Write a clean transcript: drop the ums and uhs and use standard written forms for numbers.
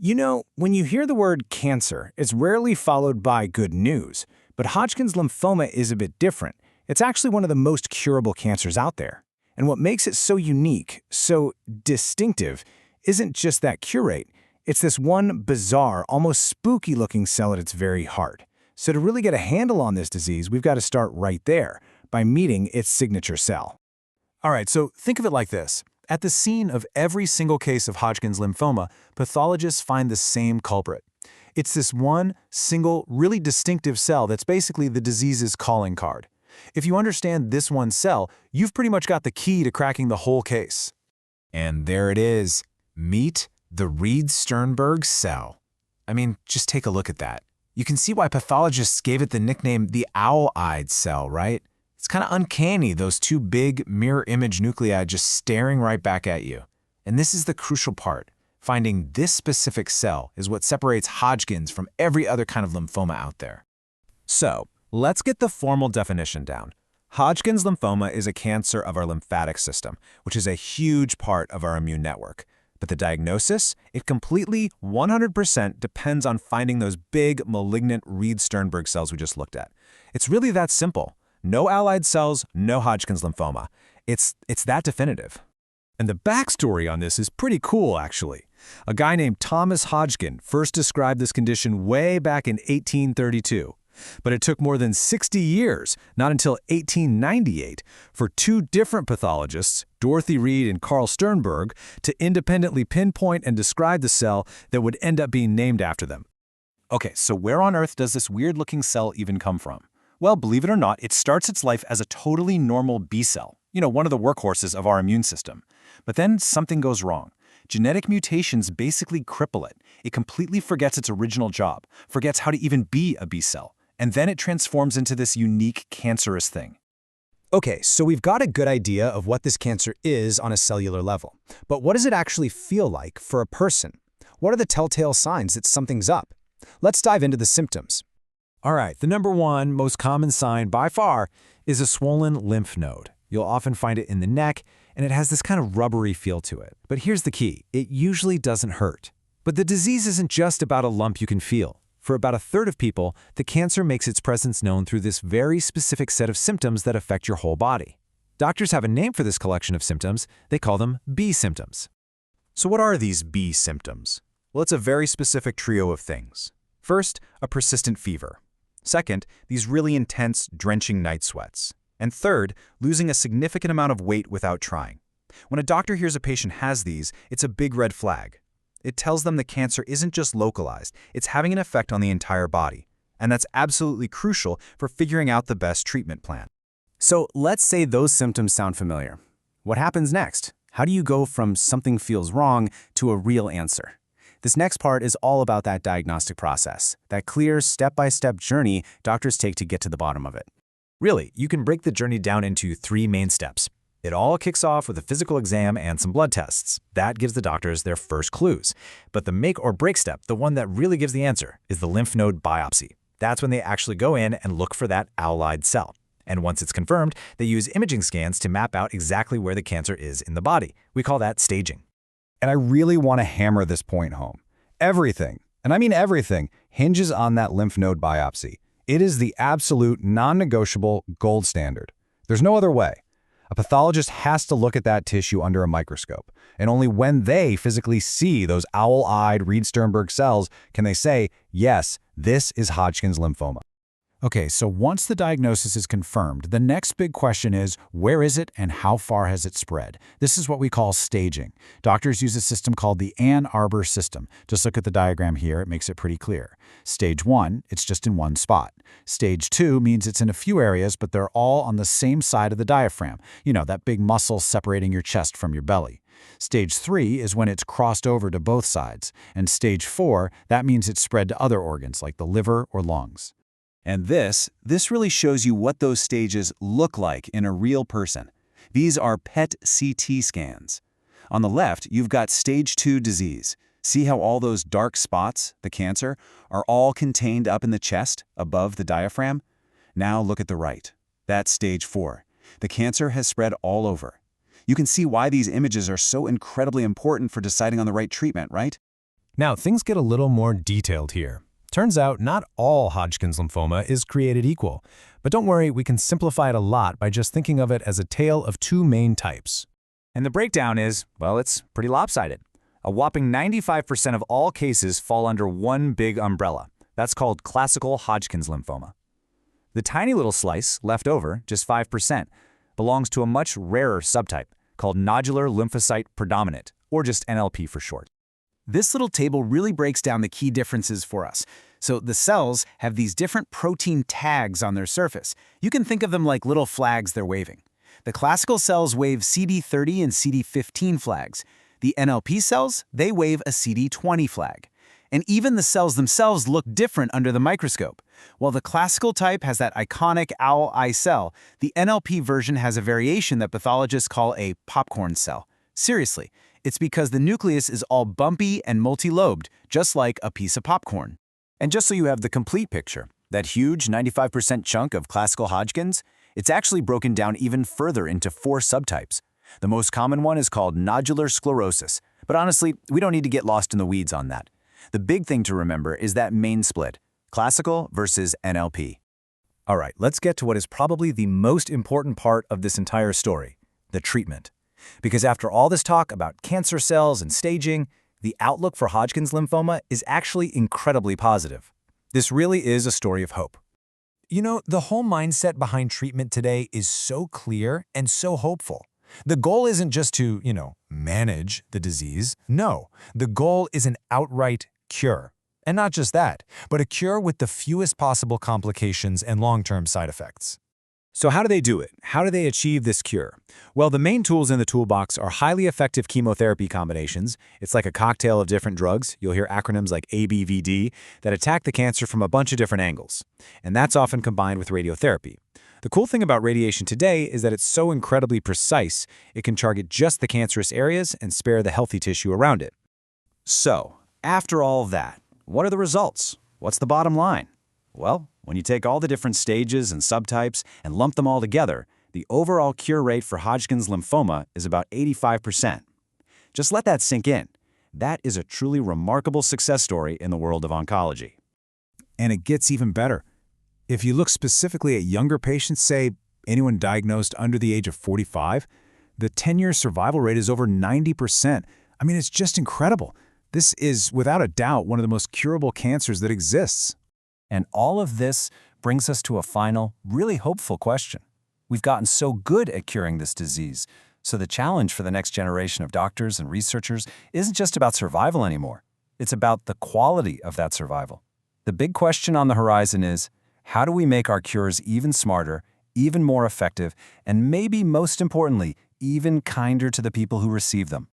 You know, when you hear the word cancer, it's rarely followed by good news. But Hodgkin's lymphoma is a bit different. It's actually one of the most curable cancers out there. And what makes it so unique, so distinctive, isn't just that cure rate. It's this one bizarre, almost spooky-looking cell at its very heart. So to really get a handle on this disease, we've got to start right there, by meeting its signature cell. All right, so think of it like this. At the scene of every single case of Hodgkin's lymphoma, pathologists find the same culprit. It's this one, single, really distinctive cell that's basically the disease's calling card. If you understand this one cell, you've pretty much got the key to cracking the whole case. And there it is. Meet the Reed-Sternberg cell. I mean, just take a look at that. You can see why pathologists gave it the nickname the owl-eyed cell, right? It's kind of uncanny, those two big mirror image nuclei just staring right back at you. And this is the crucial part. Finding this specific cell is what separates Hodgkin's from every other kind of lymphoma out there. So, let's get the formal definition down. Hodgkin's lymphoma is a cancer of our lymphatic system, which is a huge part of our immune network. But the diagnosis, it completely, 100% depends on finding those big, malignant Reed-Sternberg cells we just looked at. It's really that simple. No allied cells, no Hodgkin's lymphoma. It's that definitive. And the backstory on this is pretty cool, actually. A guy named Thomas Hodgkin first described this condition way back in 1832. But it took more than 60 years, not until 1898, for two different pathologists, Dorothy Reed and Carl Sternberg, to independently pinpoint and describe the cell that would end up being named after them. Okay, so where on earth does this weird-looking cell even come from? Well, believe it or not, it starts its life as a totally normal B cell, one of the workhorses of our immune system. But then something goes wrong. Genetic mutations basically cripple it. It completely forgets its original job, forgets how to even be a B cell, and then it transforms into this unique cancerous thing. Okay, so we've got a good idea of what this cancer is on a cellular level. But what does it actually feel like for a person? What are the telltale signs that something's up? Let's dive into the symptoms. All right, the number one most common sign by far is a swollen lymph node. You'll often find it in the neck, and it has this kind of rubbery feel to it. But here's the key. It usually doesn't hurt. But the disease isn't just about a lump you can feel. For about a third of people, the cancer makes its presence known through this very specific set of symptoms that affect your whole body. Doctors have a name for this collection of symptoms. They call them B symptoms. So what are these B symptoms? Well, it's a very specific trio of things. First, a persistent fever. Second, these really intense, drenching night sweats. And third, losing a significant amount of weight without trying. When a doctor hears a patient has these, it's a big red flag. It tells them the cancer isn't just localized, it's having an effect on the entire body. And that's absolutely crucial for figuring out the best treatment plan. So let's say those symptoms sound familiar. What happens next? How do you go from something feels wrong to a real answer? This next part is all about that diagnostic process, that clear step-by-step journey doctors take to get to the bottom of it. Really, you can break the journey down into three main steps. It all kicks off with a physical exam and some blood tests. That gives the doctors their first clues. But the make or break step, the one that really gives the answer, is the lymph node biopsy. That's when they actually go in and look for that owl-eyed cell. And once it's confirmed, they use imaging scans to map out exactly where the cancer is in the body. We call that staging. And I really want to hammer this point home. Everything, and I mean everything, hinges on that lymph node biopsy. It is the absolute non-negotiable gold standard. There's no other way. A pathologist has to look at that tissue under a microscope, and only when they physically see those owl-eyed Reed-Sternberg cells can they say, yes, this is Hodgkin's lymphoma. Okay, so once the diagnosis is confirmed, the next big question is, where is it and how far has it spread? This is what we call staging. Doctors use a system called the Ann Arbor system. Just look at the diagram here, it makes it pretty clear. Stage 1, it's just in one spot. Stage 2 means it's in a few areas, but they're all on the same side of the diaphragm. You know, that big muscle separating your chest from your belly. Stage 3 is when it's crossed over to both sides. And stage 4, that means it's spread to other organs like the liver or lungs. And this really shows you what those stages look like in a real person. These are PET CT scans. On the left, you've got stage 2 disease. See how all those dark spots, the cancer, are all contained up in the chest, above the diaphragm? Now look at the right. That's stage 4. The cancer has spread all over. You can see why these images are so incredibly important for deciding on the right treatment, right? Now, things get a little more detailed here. Turns out not all Hodgkin's lymphoma is created equal. But don't worry, we can simplify it a lot by just thinking of it as a tale of two main types. And the breakdown is, well, it's pretty lopsided. A whopping 95% of all cases fall under one big umbrella. That's called classical Hodgkin's lymphoma. The tiny little slice, left over, just 5%, belongs to a much rarer subtype called nodular lymphocyte predominant, or just NLP for short. This little table really breaks down the key differences for us. So the cells have these different protein tags on their surface. You can think of them like little flags they're waving. The classical cells wave CD30 and CD15 flags. The NLP cells, they wave a CD20 flag. And even the cells themselves look different under the microscope. While the classical type has that iconic owl eye cell, the NLP version has a variation that pathologists call a popcorn cell. Seriously, it's because the nucleus is all bumpy and multi-lobed, just like a piece of popcorn. And just so you have the complete picture, that huge 95% chunk of classical Hodgkin's, it's actually broken down even further into 4 subtypes. The most common one is called nodular sclerosis, but honestly, we don't need to get lost in the weeds on that. The big thing to remember is that main split, classical versus NLP. All right, let's get to what is probably the most important part of this entire story, the treatment. Because after all this talk about cancer cells and staging, the outlook for Hodgkin's lymphoma is actually incredibly positive. This really is a story of hope. You know, the whole mindset behind treatment today is so clear and so hopeful. The goal isn't just to, manage the disease. No, the goal is an outright cure. And not just that, but a cure with the fewest possible complications and long-term side effects. So how do they do it? How do they achieve this cure? Well, the main tools in the toolbox are highly effective chemotherapy combinations. It's like a cocktail of different drugs. You'll hear acronyms like ABVD that attack the cancer from a bunch of different angles. And that's often combined with radiotherapy. The cool thing about radiation today is that it's so incredibly precise, it can target just the cancerous areas and spare the healthy tissue around it. So, after all of that, what are the results? What's the bottom line? Well, when you take all the different stages and subtypes and lump them all together, the overall cure rate for Hodgkin's lymphoma is about 85%. Just let that sink in. That is a truly remarkable success story in the world of oncology. And it gets even better. If you look specifically at younger patients, say anyone diagnosed under the age of 45, the 10-year survival rate is over 90%. I mean, it's just incredible. This is, without a doubt, one of the most curable cancers that exists. And all of this brings us to a final, really hopeful question. We've gotten so good at curing this disease, so the challenge for the next generation of doctors and researchers isn't just about survival anymore. It's about the quality of that survival. The big question on the horizon is, how do we make our cures even smarter, even more effective, and maybe most importantly, even kinder to the people who receive them?